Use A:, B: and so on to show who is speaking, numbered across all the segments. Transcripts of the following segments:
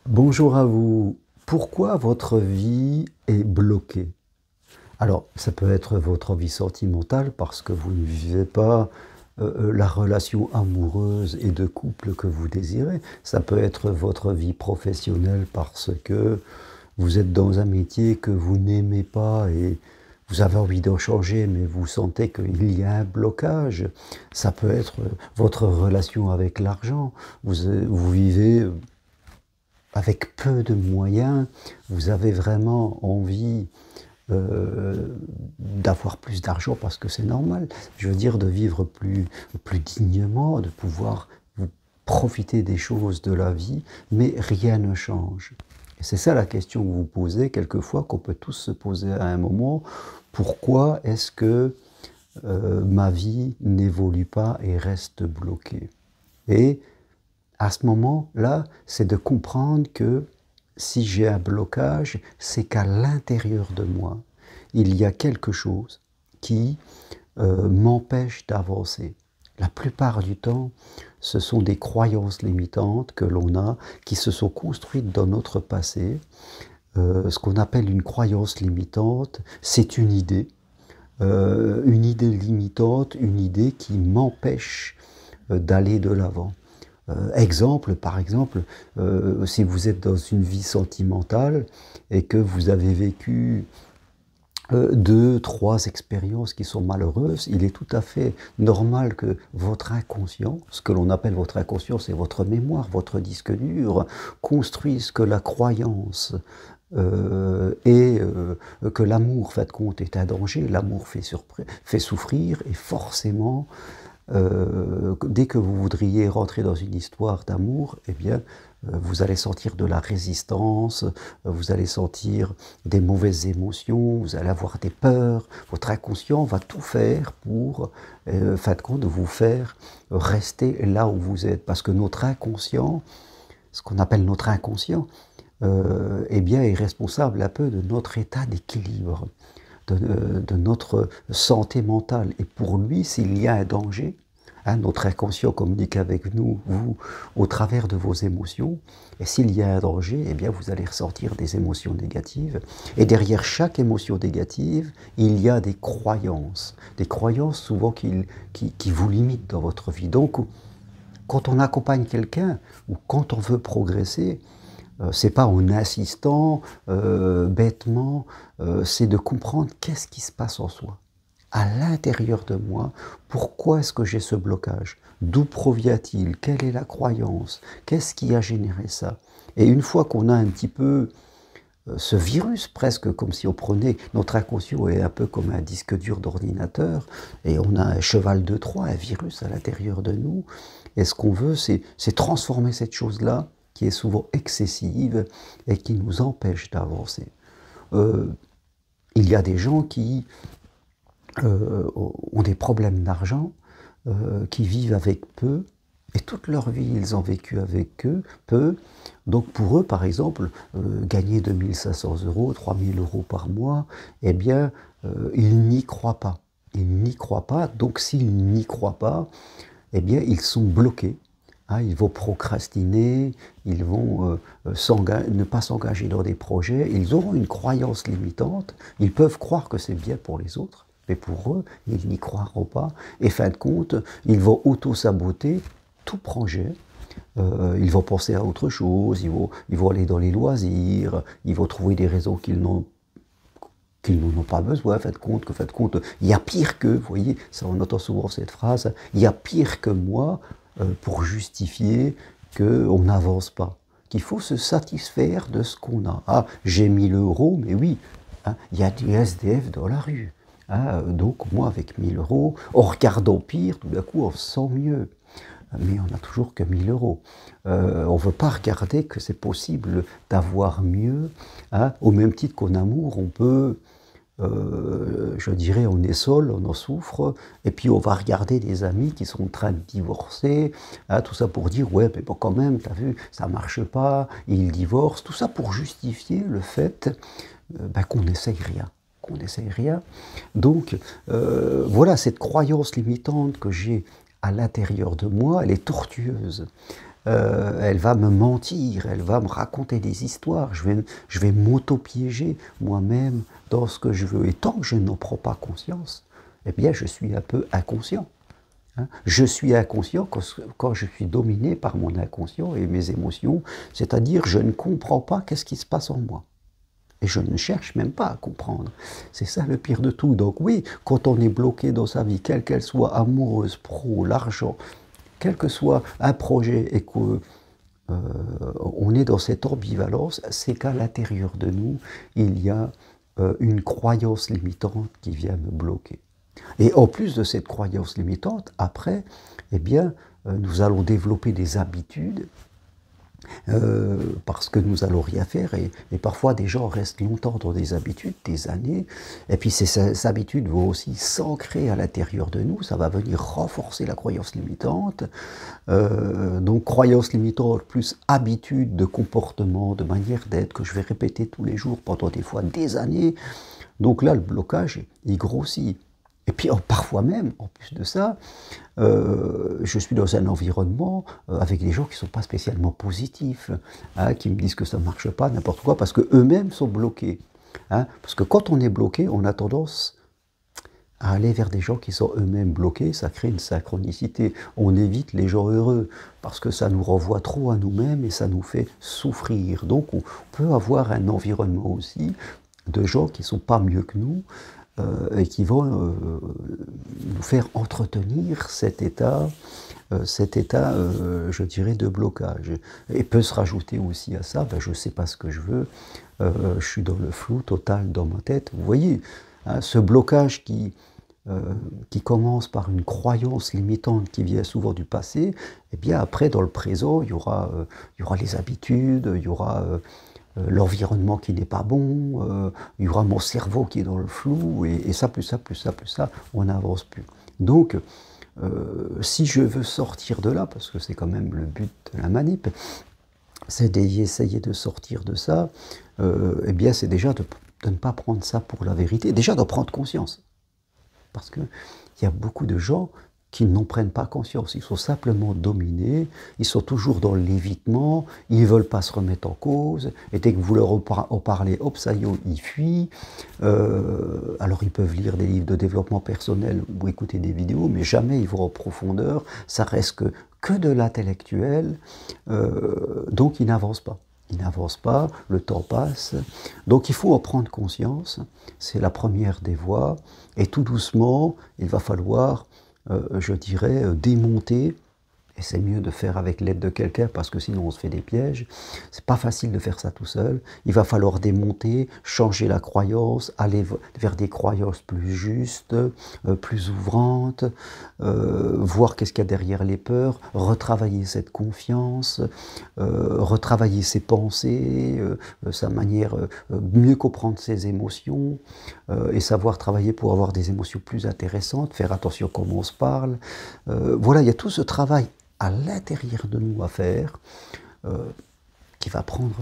A: Bonjour à vous. Pourquoi votre vie est bloquée? Alors, ça peut être votre vie sentimentale parce que vous ne vivez pas la relation amoureuse et de couple que vous désirez. Ça peut être votre vie professionnelle parce que vous êtes dans un métier que vous n'aimez pas et vous avez envie d'en changer, mais vous sentez qu'il y a un blocage. Ça peut être votre relation avec l'argent. Vous vivez avec peu de moyens, vous avez vraiment envie d'avoir plus d'argent parce que c'est normal. Je veux dire de vivre plus dignement, de pouvoir vous profiter des choses de la vie, mais rien ne change. Et c'est ça la question que vous posez quelquefois, qu'on peut tous se poser à un moment. Pourquoi est-ce que ma vie n'évolue pas et reste bloquée? Et à ce moment-là, c'est de comprendre que si j'ai un blocage, c'est qu'à l'intérieur de moi, il y a quelque chose qui m'empêche d'avancer. La plupart du temps, ce sont des croyances limitantes que l'on a, qui se sont construites dans notre passé. Ce qu'on appelle une croyance limitante, c'est une idée limitante, une idée qui m'empêche d'aller de l'avant. Par exemple, si vous êtes dans une vie sentimentale et que vous avez vécu deux, trois expériences qui sont malheureuses, il est tout à fait normal que votre inconscient, ce que l'on appelle votre inconscient, c'est votre mémoire, votre disque dur, construise que la croyance que l'amour, en fait, compte, est un danger. L'amour fait souffrir et forcément, dès que vous voudriez rentrer dans une histoire d'amour, eh bien, vous allez sentir de la résistance, vous allez sentir des mauvaises émotions, vous allez avoir des peurs. Votre inconscient va tout faire pour, fin de compte, vous faire rester là où vous êtes. Parce que notre inconscient, ce qu'on appelle notre inconscient, eh bien, est responsable un peu de notre état d'équilibre, de notre santé mentale. Et pour lui, s'il y a un danger, hein, notre inconscient communique avec nous, vous, au travers de vos émotions. Et s'il y a un danger, eh bien, vous allez ressentir des émotions négatives. Et derrière chaque émotion négative, il y a des croyances souvent qui vous limitent dans votre vie. Donc, quand on accompagne quelqu'un ou quand on veut progresser, c'est pas en insistant bêtement, c'est de comprendre qu'est-ce qui se passe en soi. À l'intérieur de moi, pourquoi est-ce que j'ai ce blocage? D'où provient-il? Quelle est la croyance? Qu'est-ce qui a généré ça? Et une fois qu'on a un petit peu ce virus, presque comme si on prenait, notre inconscient est un peu comme un disque dur d'ordinateur, et on a un cheval de Troie, un virus à l'intérieur de nous, et ce qu'on veut, c'est transformer cette chose-là, qui est souvent excessive, et qui nous empêche d'avancer. Il y a des gens qui ont des problèmes d'argent, qui vivent avec peu, et toute leur vie, ils ont vécu avec eux, peu. Donc pour eux, par exemple, gagner 2500 €, 3000 € par mois, eh bien, ils n'y croient pas. Ils n'y croient pas, donc s'ils n'y croient pas, eh bien, ils sont bloqués. Hein, ils vont procrastiner, ils vont ne pas s'engager dans des projets, ils auront une croyance limitante, ils peuvent croire que c'est bien pour les autres, mais pour eux, ils n'y croiront pas, et fin de compte, ils vont auto-saboter tout projet. Ils vont penser à autre chose, ils vont aller dans les loisirs, ils vont trouver des raisons qu'ils n'en ont pas besoin, faites compte, il y a pire que, vous voyez, ça on entend souvent cette phrase, il y a pire que moi, pour justifier qu'on n'avance pas, qu'il faut se satisfaire de ce qu'on a. Ah, j'ai 1000 €, mais oui, hein, il y a des SDF dans la rue. Hein, donc moi, avec 1000 €, en regardant pire, tout d'un coup, on se sent mieux. Mais on n'a toujours que 1000 €. On ne veut pas regarder que c'est possible d'avoir mieux. Hein. Au même titre qu'en amour, on peut, je dirais, on est seul, on en souffre, et puis on va regarder des amis qui sont en train de divorcer, hein, tout ça pour dire, ouais, mais bon, quand même, t'as vu, ça marche pas, ils divorcent, tout ça pour justifier le fait qu'on n'essaye rien. Qu'on n'essaye rien. Donc, voilà, cette croyance limitante que j'ai à l'intérieur de moi, elle est tortueuse. elle va me mentir, elle va me raconter des histoires, je vais m'auto-piéger moi-même dans ce que je veux. Et tant que je n'en prends pas conscience, eh bien je suis un peu inconscient. Hein. Je suis inconscient quand je suis dominé par mon inconscient et mes émotions, c'est-à-dire je ne comprends pas qu'est-ce qui se passe en moi. Et je ne cherche même pas à comprendre. C'est ça le pire de tout. Donc oui, quand on est bloqué dans sa vie, quelle qu'elle soit, amoureuse, pro, l'argent, quel que soit un projet et qu'on est dans cette ambivalence, c'est qu'à l'intérieur de nous, il y a une croyance limitante qui vient me bloquer. Et en plus de cette croyance limitante, après, eh bien, nous allons développer des habitudes parce que nous allons rien faire et parfois des gens restent longtemps dans des habitudes, des années, et puis ces habitudes vont aussi s'ancrer à l'intérieur de nous, ça va venir renforcer la croyance limitante, donc croyance limitante plus habitude de comportement, de manière d'être que je vais répéter tous les jours pendant des fois des années, donc là le blocage il grossit. Et puis parfois même, en plus de ça, je suis dans un environnement avec des gens qui ne sont pas spécialement positifs, hein, qui me disent que ça ne marche pas, n'importe quoi, parce qu'eux-mêmes sont bloqués. Hein, parce que quand on est bloqué, on a tendance à aller vers des gens qui sont eux-mêmes bloqués, ça crée une synchronicité. On évite les gens heureux, parce que ça nous renvoie trop à nous-mêmes et ça nous fait souffrir. Donc on peut avoir un environnement aussi de gens qui ne sont pas mieux que nous, et qui vont nous faire entretenir cet état, je dirais, de blocage. Et peut se rajouter aussi à ça, ben, je ne sais pas ce que je veux, je suis dans le flou total dans ma tête. Vous voyez, hein, ce blocage qui commence par une croyance limitante qui vient souvent du passé, et bien après, dans le présent, il y aura les habitudes, il y aura l'environnement qui n'est pas bon, il y aura mon cerveau qui est dans le flou, et ça, plus ça, plus ça, plus ça, on n'avance plus. Donc, si je veux sortir de là, parce que c'est quand même le but de la manip, c'est d'essayer de sortir de ça, eh bien c'est déjà de ne pas prendre ça pour la vérité, déjà d'en prendre conscience. Parce qu'il y a beaucoup de gens qui n'en prennent pas conscience, ils sont simplement dominés, ils sont toujours dans l'évitement, ils ne veulent pas se remettre en cause, et dès que vous leur en parlez, hop, ça y est, ils fuient. Alors ils peuvent lire des livres de développement personnel ou écouter des vidéos, mais jamais ils vont en profondeur, ça reste que de l'intellectuel, donc ils n'avancent pas. Ils n'avancent pas, le temps passe, donc il faut en prendre conscience, c'est la première des voies, et tout doucement, il va falloir je dirais, démonter, et c'est mieux de faire avec l'aide de quelqu'un parce que sinon on se fait des pièges, c'est pas facile de faire ça tout seul, il va falloir démonter, changer la croyance, aller vers des croyances plus justes, plus ouvrantes, voir qu'est-ce qu'il y a derrière les peurs, retravailler cette confiance, retravailler ses pensées, sa manière, mieux comprendre ses émotions, et savoir travailler pour avoir des émotions plus intéressantes, faire attention comment on se parle. Voilà, il y a tout ce travail à l'intérieur de nous à faire, qui va prendre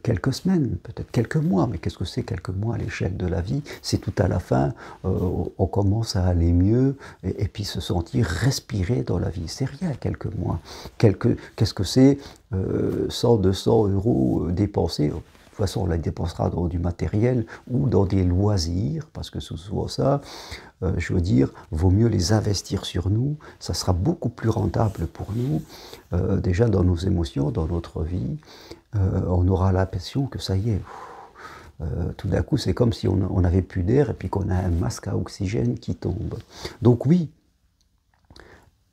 A: quelques semaines, peut-être quelques mois, mais qu'est-ce que c'est quelques mois à l'échelle de la vie? C'est tout à la fin, on commence à aller mieux, et puis se sentir respirer dans la vie. C'est rien, quelques mois. Qu'est-ce que c'est 100, 200 euros dépensés? De toute façon, on la dépensera dans du matériel ou dans des loisirs, parce que c'est souvent ça. Je veux dire, vaut mieux les investir sur nous, ça sera beaucoup plus rentable pour nous, déjà dans nos émotions, dans notre vie. On aura l'impression que ça y est, tout d'un coup, c'est comme si on n'avait plus d'air et puis qu'on a un masque à oxygène qui tombe. Donc oui,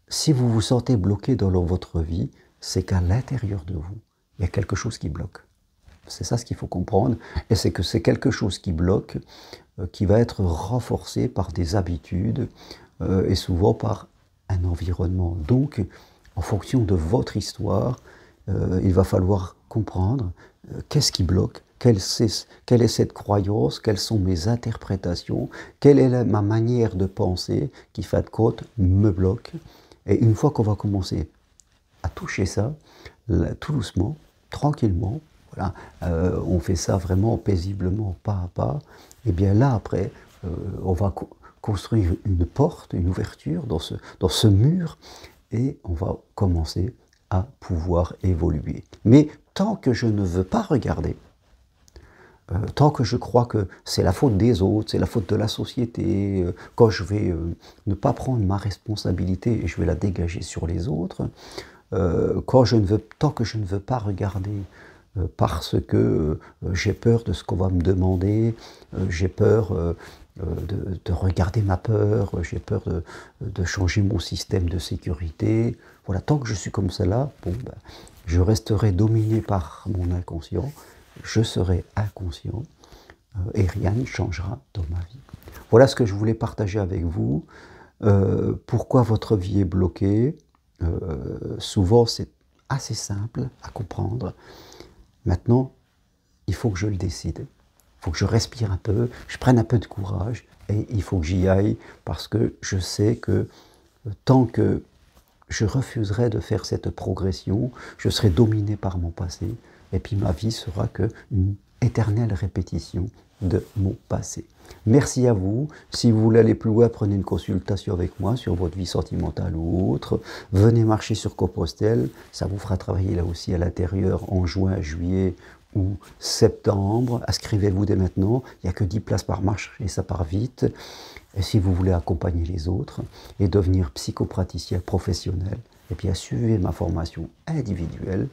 A: si vous vous sentez bloqué dans votre vie, c'est qu'à l'intérieur de vous, il y a quelque chose qui bloque. C'est ça ce qu'il faut comprendre, et c'est que c'est quelque chose qui bloque, qui va être renforcé par des habitudes, et souvent par un environnement. Donc, en fonction de votre histoire, il va falloir comprendre qu'est-ce qui bloque, quelle est cette croyance, quelles sont mes interprétations, quelle est ma manière de penser qui, fin de compte, me bloque. Et une fois qu'on va commencer à toucher ça, là, tout doucement, tranquillement, voilà, on fait ça vraiment paisiblement, pas à pas, et bien là, après, on va construire une porte, une ouverture dans ce mur, et on va commencer à pouvoir évoluer. Mais tant que je ne veux pas regarder, tant que je crois que c'est la faute des autres, c'est la faute de la société, quand je vais ne pas prendre ma responsabilité et je vais la dégager sur les autres, tant que je ne veux pas regarder parce que j'ai peur de ce qu'on va me demander, j'ai peur de regarder ma peur, j'ai peur de changer mon système de sécurité. Voilà, tant que je suis comme cela, bon, ben, je resterai dominé par mon inconscient, je serai inconscient et rien ne changera dans ma vie. Voilà ce que je voulais partager avec vous. Pourquoi votre vie est bloquée? Souvent, c'est assez simple à comprendre. Maintenant, il faut que je le décide. Il faut que je respire un peu, je prenne un peu de courage et il faut que j'y aille parce que je sais que tant que je refuserai de faire cette progression, je serai dominé par mon passé et puis ma vie sera qu'une éternelle répétition de mon passé. Merci à vous. Si vous voulez aller plus loin, prenez une consultation avec moi sur votre vie sentimentale ou autre. Venez marcher sur Compostelle, ça vous fera travailler là aussi à l'intérieur en juin, juillet ou septembre. Inscrivez-vous dès maintenant, il n'y a que 10 places par marche et ça part vite. Et si vous voulez accompagner les autres et devenir psychopraticien professionnel, eh bien suivez ma formation individuelle,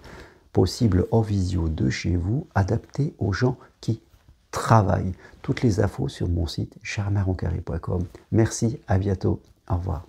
A: possible en visio de chez vous, adaptée aux gens qui travaillent. Toutes les infos sur mon site charmaroncarré.com. Merci, à bientôt, au revoir.